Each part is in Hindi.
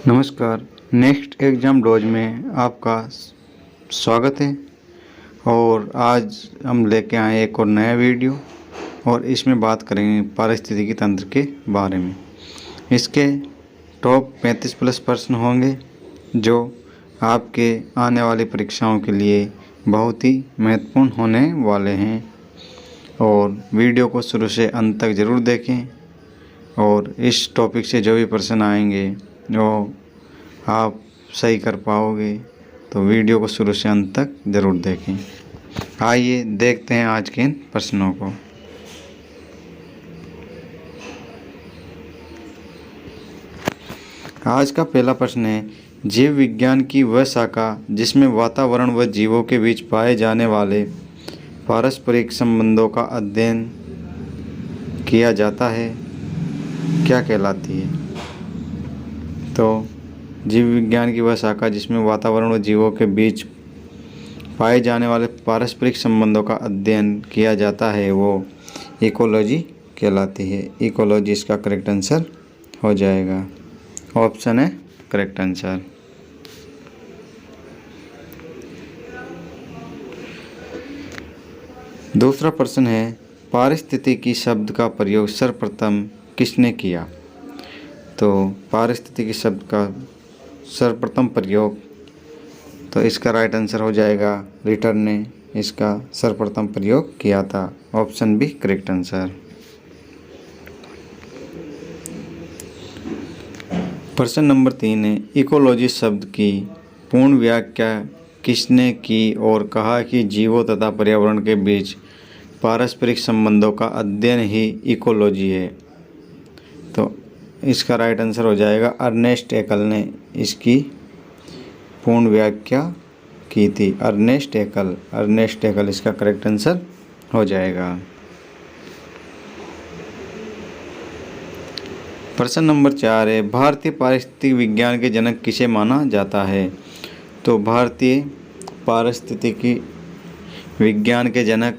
नमस्कार। नेक्स्ट एग्ज़ाम डोज में आपका स्वागत है। और आज हम लेके आए एक और नया वीडियो और इसमें बात करेंगे पारिस्थितिकी तंत्र के बारे में। इसके टॉप 35 प्लस प्रश्न होंगे जो आपके आने वाली परीक्षाओं के लिए बहुत ही महत्वपूर्ण होने वाले हैं। और वीडियो को शुरू से अंत तक ज़रूर देखें और इस टॉपिक से जो भी प्रश्न आएंगे वो आप सही कर पाओगे, तो वीडियो को शुरू से अंत तक ज़रूर देखें। आइए देखते हैं आज के इन प्रश्नों को। आज का पहला प्रश्न है, जीव विज्ञान की वह शाखा जिसमें वातावरण व जीवों के बीच पाए जाने वाले पारस्परिक संबंधों का अध्ययन किया जाता है, क्या कहलाती है? तो जीव विज्ञान की वह शाखा जिसमें वातावरण व जीवों के बीच पाए जाने वाले पारस्परिक संबंधों का अध्ययन किया जाता है वो इकोलॉजी कहलाती है। इकोलॉजी इसका करेक्ट आंसर हो जाएगा। ऑप्शन है करेक्ट आंसर। दूसरा प्रश्न है, पारिस्थितिकी शब्द का प्रयोग सर्वप्रथम किसने किया? तो पारिस्थितिकी शब्द का सर्वप्रथम प्रयोग, तो इसका राइट आंसर हो जाएगा रिटर ने इसका सर्वप्रथम प्रयोग किया था। Option B correct answer. प्रश्न नंबर 3 है, इकोलॉजी शब्द की पूर्ण व्याख्या किसने की और कहा कि जीवों तथा पर्यावरण के बीच पारस्परिक संबंधों का अध्ययन ही इकोलॉजी है? तो इसका राइट आंसर हो जाएगा अर्नेस्ट हैकल ने इसकी पूर्ण व्याख्या की थी। अर्नेस्ट हैकल इसका करेक्ट आंसर हो जाएगा। प्रश्न नंबर 4 है, भारतीय पारिस्थितिक विज्ञान के जनक किसे माना जाता है? तो भारतीय पारिस्थितिकी विज्ञान के जनक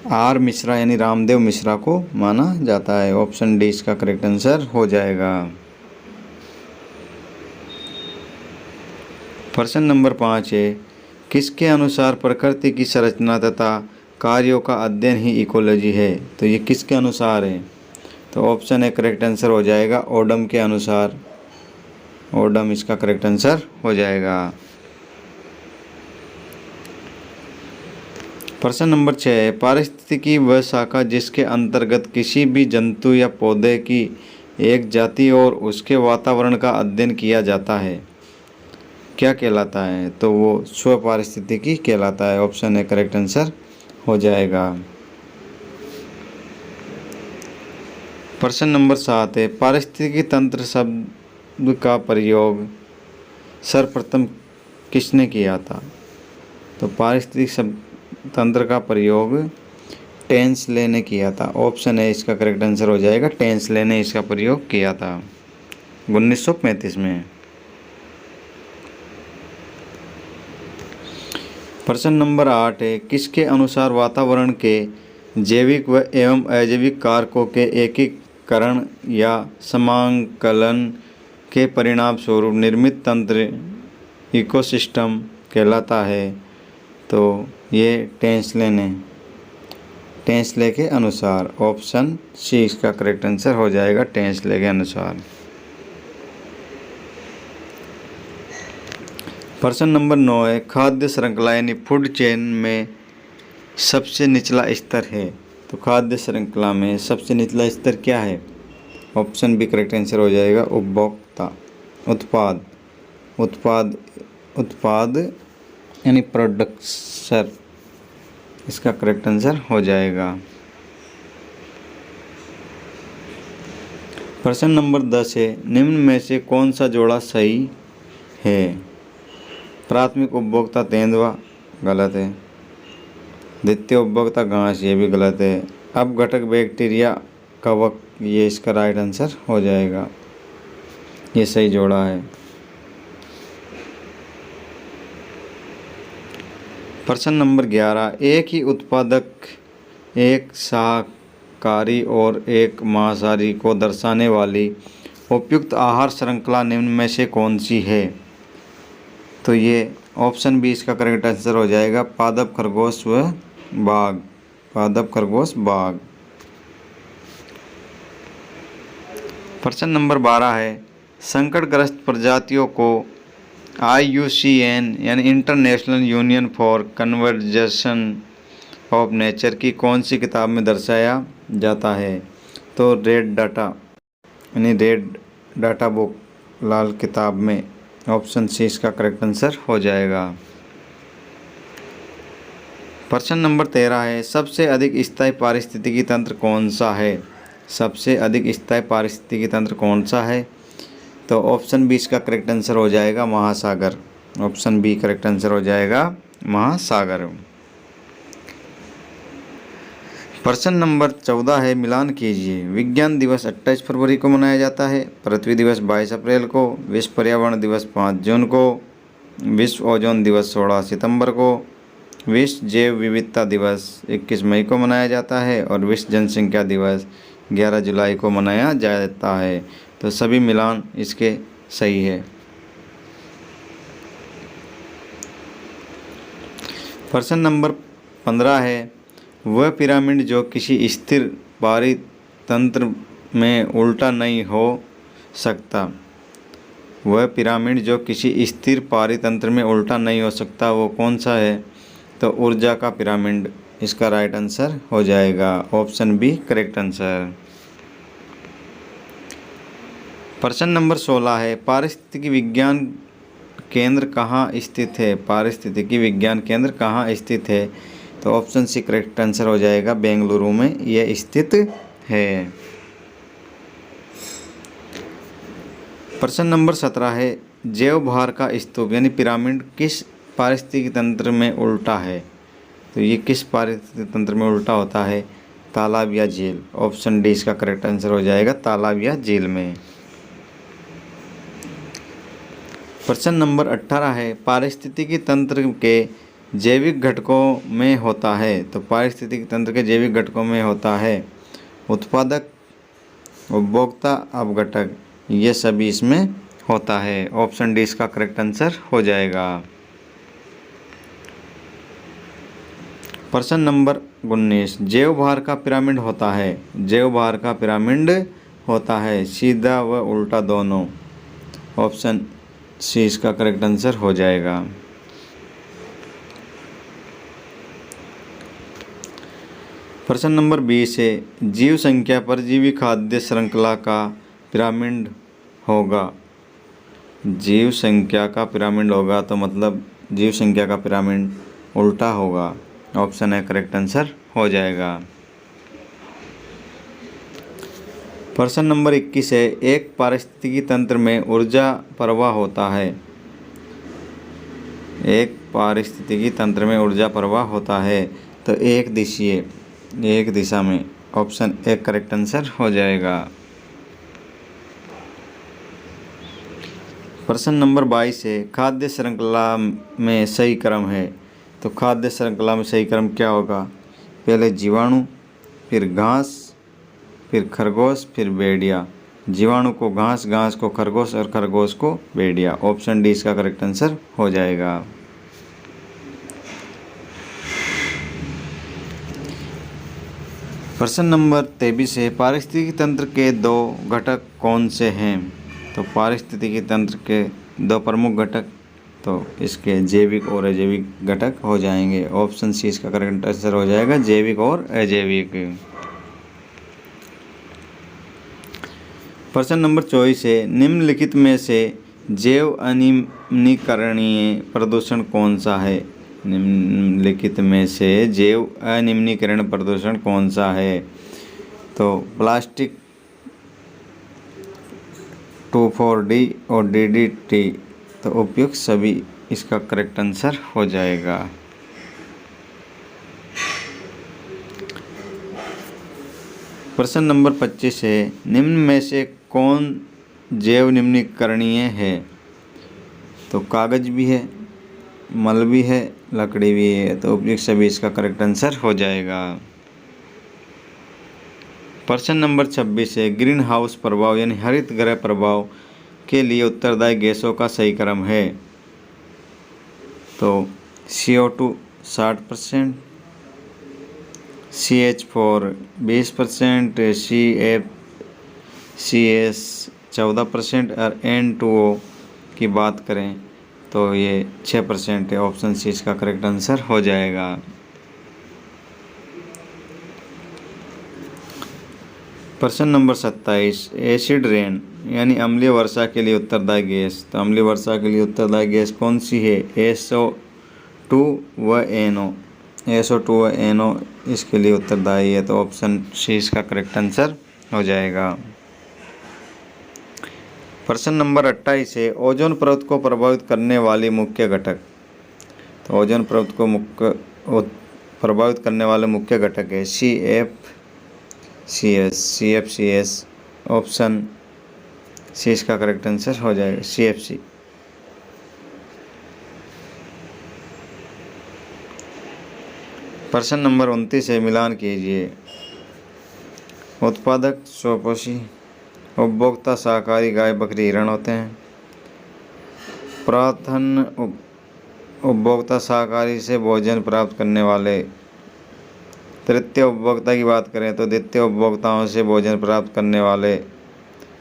आर मिश्रा यानी रामदेव मिश्रा को माना जाता है। ऑप्शन डी इसका करेक्ट आंसर हो जाएगा। प्रश्न नंबर 5 है, किसके अनुसार प्रकृति की संरचना तथा कार्यों का अध्ययन ही इकोलॉजी है? तो ये किसके अनुसार है? तो ऑप्शन है करेक्ट आंसर हो जाएगा ओडम के अनुसार। ओडम इसका करेक्ट आंसर हो जाएगा। प्रश्न नंबर 6 है, पारिस्थितिकी वह शाखा जिसके अंतर्गत किसी भी जंतु या पौधे की एक जाति और उसके वातावरण का अध्ययन किया जाता है, क्या कहलाता है? तो वो स्व पारिस्थितिकी कहलाता है। ऑप्शन है करेक्ट आंसर हो जाएगा। प्रश्न नंबर 7 है, पारिस्थितिकी तंत्र शब्द का प्रयोग सर्वप्रथम किसने किया था? तो पारिस्थितिक तंत्र का प्रयोग टेंसले ने किया था। ऑप्शन है इसका करेक्ट आंसर हो जाएगा टेंसले ने इसका प्रयोग किया था 1935 में। प्रश्न नंबर 8 है, किसके अनुसार वातावरण के जैविक व एवं अजैविक कारकों के एकीकरण या समाकलन के परिणाम स्वरूप निर्मित तंत्र इकोसिस्टम कहलाता है? तो ये टेंसले के अनुसार। ऑप्शन सी इसका करेक्ट आंसर हो जाएगा टेंसले के अनुसार। प्रश्न नंबर 9 है, खाद्य श्रृंखला यानी फूड चेन में सबसे निचला स्तर है? तो खाद्य श्रृंखला में सबसे निचला स्तर क्या है? ऑप्शन बी करेक्ट आंसर हो जाएगा उपभोक्ता। उत्पाद यानी प्रोडक्शन इसका करेक्ट आंसर हो जाएगा। प्रश्न नंबर 10 है, निम्न में से कौन सा जोड़ा सही है? प्राथमिक उपभोक्ता तेंदुआ गलत है। द्वितीय उपभोक्ता घास ये भी गलत है। अपघटक बैक्टीरिया कवक ये इसका राइट आंसर हो जाएगा। ये सही जोड़ा है। प्रश्न नंबर 11, एक ही उत्पादक एक शाकाहारी और एक मांसाहारी को दर्शाने वाली उपयुक्त आहार श्रृंखला निम्न में से कौन सी है? तो ये ऑप्शन बी इसका करेक्ट आंसर हो जाएगा, पादप, खरगोश व बाघ। पादप, खरगोश, बाघ। प्रश्न नंबर 12 है, संकटग्रस्त प्रजातियों को IUCN यानी international union for conservation of nature की कौन सी किताब में दर्शाया जाता है? तो रेड डाटा यानी रेड डाटा बुक, लाल किताब में। ऑप्शन सी इसका करेक्ट आंसर हो जाएगा। प्रश्न नंबर 13 है, सबसे अधिक स्थायी पारिस्थितिकी तंत्र कौन सा है? सबसे अधिक स्थायी पारिस्थितिकी तंत्र कौन सा है? तो ऑप्शन बी इसका करेक्ट आंसर हो जाएगा, महासागर। ऑप्शन बी करेक्ट आंसर हो जाएगा, महासागर। प्रश्न नंबर 14 है, मिलान कीजिए। विज्ञान दिवस 28 फरवरी को मनाया जाता है, पृथ्वी दिवस 22 अप्रैल को, विश्व पर्यावरण दिवस 5 जून को, विश्व ओजोन दिवस 16 सितंबर को, विश्व जैव विविधता दिवस 21 मई को मनाया जाता है और विश्व जनसंख्या दिवस 11 जुलाई को मनाया जाता है। तो सभी मिलान इसके सही है। प्रश्न नंबर 15 है, वह पिरामिड जो किसी स्थिर पारितंत्र में उल्टा नहीं हो सकता। वह पिरामिड जो किसी स्थिर पारितंत्र में उल्टा नहीं हो सकता वो कौन सा है? तो ऊर्जा का पिरामिड इसका राइट आंसर हो जाएगा। Option B correct answer. प्रश्न नंबर 16 है, पारिस्थितिकी विज्ञान केंद्र कहाँ स्थित है? पारिस्थितिकी विज्ञान केंद्र कहाँ स्थित है? तो ऑप्शन सी करेक्ट आंसर हो जाएगा, बेंगलुरु में यह स्थित है। प्रश्न नंबर 17 है, जैव भार का स्तूप यानी पिरामिड किस पारिस्थितिकी तंत्र में उल्टा है? तो ये किस पारिस्थितिकी तंत्र में उल्टा होता है? तालाब या झील। ऑप्शन डी इसका करेक्ट आंसर हो जाएगा, तालाब या झील में। प्रश्न नंबर 18 है, पारिस्थितिकी तंत्र के जैविक घटकों में होता है। तो पारिस्थितिकी तंत्र के जैविक घटकों में होता है उत्पादक, उपभोक्ता, अपघटक, ये सभी इसमें होता है। ऑप्शन डी इसका करेक्ट आंसर हो जाएगा। प्रश्न नंबर 19, जैव भार का पिरामिड होता है। जैव भार का पिरामिड होता है सीधा व उल्टा दोनों। ऑप्शन सी इसका करेक्ट आंसर हो जाएगा। प्रश्न नंबर 20 है, जीव संख्या परजीवी खाद्य श्रृंखला का पिरामिड होगा। जीव संख्या का पिरामिड होगा तो मतलब जीव संख्या का पिरामिड उल्टा होगा। ऑप्शन है करेक्ट आंसर हो जाएगा। प्रश्न नंबर 21 है, एक पारिस्थितिकी तंत्र में ऊर्जा प्रवाह होता है। एक पारिस्थितिकी तंत्र में ऊर्जा प्रवाह होता है तो एक दिशीय, एक दिशा में। ऑप्शन ए करेक्ट आंसर हो जाएगा। प्रश्न नंबर 22 है, खाद्य श्रृंखला में सही क्रम है। तो खाद्य श्रृंखला में सही क्रम क्या होगा? पहले जीवाणु, फिर घास, फिर खरगोश, फिर भेड़िया। जीवाणु को घास, घास को खरगोश और खरगोश को भेड़िया। ऑप्शन डी इसका करेक्ट आंसर हो जाएगा। प्रश्न नंबर 23 है, पारिस्थितिकी तंत्र के दो घटक कौन से हैं? तो पारिस्थितिकी तंत्र के दो प्रमुख घटक तो इसके जैविक और अजैविक घटक हो जाएंगे। ऑप्शन सी इसका करेक्ट आंसर हो जाएगा, जैविक और अजैविक। प्रश्न नंबर 24 है, निम्नलिखित में से जैव अनिम्नीकरणीय प्रदूषण कौन सा है? निम्नलिखित में से जैव अनिम्नीकरण प्रदूषण कौन सा है? तो प्लास्टिक, 2,4-D और DDT। तो उपयुक्त सभी इसका करेक्ट आंसर हो जाएगा। प्रश्न नंबर 25 है, निम्न में से कौन जैव निम्नीकरणीय है? तो कागज भी है, मल भी है, लकड़ी भी है। तो उपयुक्त सभी इसका करेक्ट आंसर हो जाएगा। प्रश्न नंबर 26 है, ग्रीन हाउस प्रभाव यानी हरित गृह प्रभाव के लिए उत्तरदायी गैसों का सही क्रम है। तो CO2 60%, CH4 20%, CFCS 14% और N2O की बात करें तो ये 6% है। ऑप्शन सी इसका करेक्ट आंसर हो जाएगा। प्रश्न नंबर 27, एसिड रेन यानी अम्लीय वर्षा के लिए उत्तरदायी गैस। तो अम्लीय वर्षा के लिए उत्तरदायी गैस कौन सी है? SO2 व NO। SO2 व NO इसके लिए उत्तरदायी है। तो ऑप्शन सी इसका करेक्ट आंसर हो जाएगा। प्रश्न नंबर 28 है, ओजोन परत को प्रभावित करने वाली मुख्य घटक। तो ओजोन परत को प्रभावित करने वाले मुख्य घटक है CFCS। ऑप्शन सी इसका करेक्ट आंसर हो जाएगा, CFC। प्रश्न नंबर 29 है, मिलान कीजिए। उत्पादक स्वपोषी, उपभोक्ता शाकाहारी गाय बकरी हिरण होते हैं। प्राथन उपभोक्ता शाकाहारी से भोजन प्राप्त करने वाले। तृतीय उपभोक्ता की बात करें तो द्वितीय उपभोक्ताओं से भोजन प्राप्त करने वाले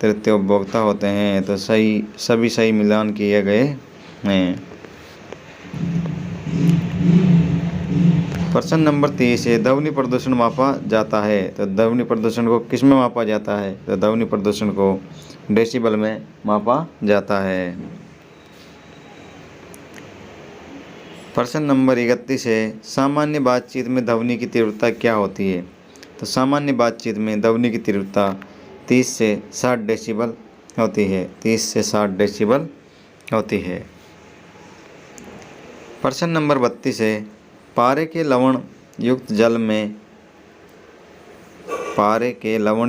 तृतीय उपभोक्ता होते हैं। तो सभी सही मिलान किए गए हैं। प्रश्न नंबर 30 है, ध्वनि प्रदूषण मापा जाता है। तो ध्वनि प्रदूषण को किस में मापा जाता है? तो ध्वनि प्रदूषण को डेसिबल में मापा जाता है। प्रश्न नंबर 31 है, सामान्य बातचीत में ध्वनि की तीव्रता क्या होती है? तो सामान्य बातचीत में ध्वनि की तीव्रता 30 से 60 डेसिबल होती है। 30 से 60 डेसिबल होती है। प्रश्न नंबर 32 है, पारे के लवण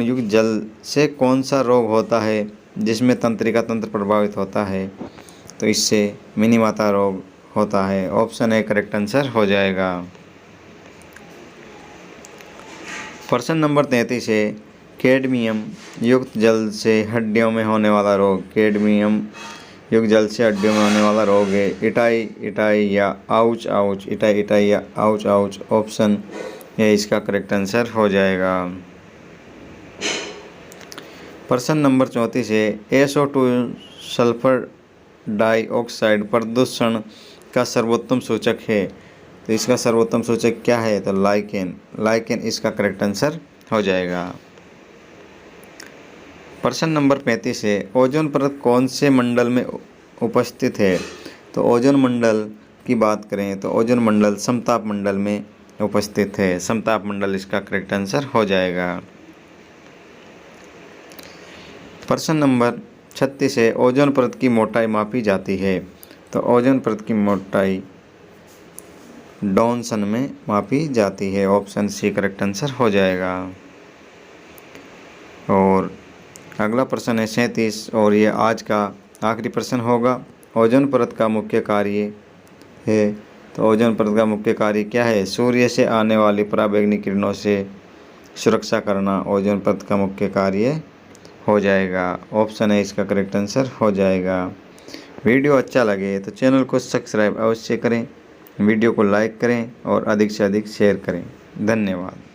युक्त जल से कौन सा रोग होता है जिसमें तंत्रिका तंत्र प्रभावित होता है? तो इससे मिनीमाता रोग होता है। ऑप्शन ए करेक्ट आंसर हो जाएगा। प्रश्न नंबर 33 है, कैडमियम युक्त जल से हड्डियों में होने वाला रोग। कैडमियम युक्त जल से हड्डियों में होने वाला रोग है इटाई या आउच। इटाई या आउच। ऑप्शन ए इसका करेक्ट आंसर हो जाएगा। प्रश्न नंबर 34 है, SO2 सल्फर डाइऑक्साइड प्रदूषण का सर्वोत्तम सूचक है। तो इसका सर्वोत्तम सूचक क्या है? तो लाइकेन इसका करेक्ट आंसर हो जाएगा। प्रश्न नंबर 35 है, ओजोन परत कौन से मंडल में उपस्थित है? तो ओजोन मंडल की बात करें तो ओजोन मंडल समताप मंडल में उपस्थित है। समताप मंडल इसका करेक्ट आंसर हो जाएगा। प्रश्न नंबर 36 है, ओजोन परत की मोटाई मापी जाती है। तो ओजोन परत की मोटाई डॉनसन में मापी जाती है। ऑप्शन सी करेक्ट आंसर हो जाएगा। और अगला प्रश्न है 37 और ये आज का आखिरी प्रश्न होगा। ओजोन परत का मुख्य कार्य है। तो ओजोन परत का मुख्य कार्य क्या है? सूर्य से आने वाली पराबैंगनी किरणों से सुरक्षा करना ओजोन परत का मुख्य कार्य हो जाएगा। ऑप्शन है इसका करेक्ट आंसर हो जाएगा। वीडियो अच्छा लगे तो चैनल को सब्सक्राइब अवश्य करें, वीडियो को लाइक करें और अधिक से अधिक शेयर करें। धन्यवाद।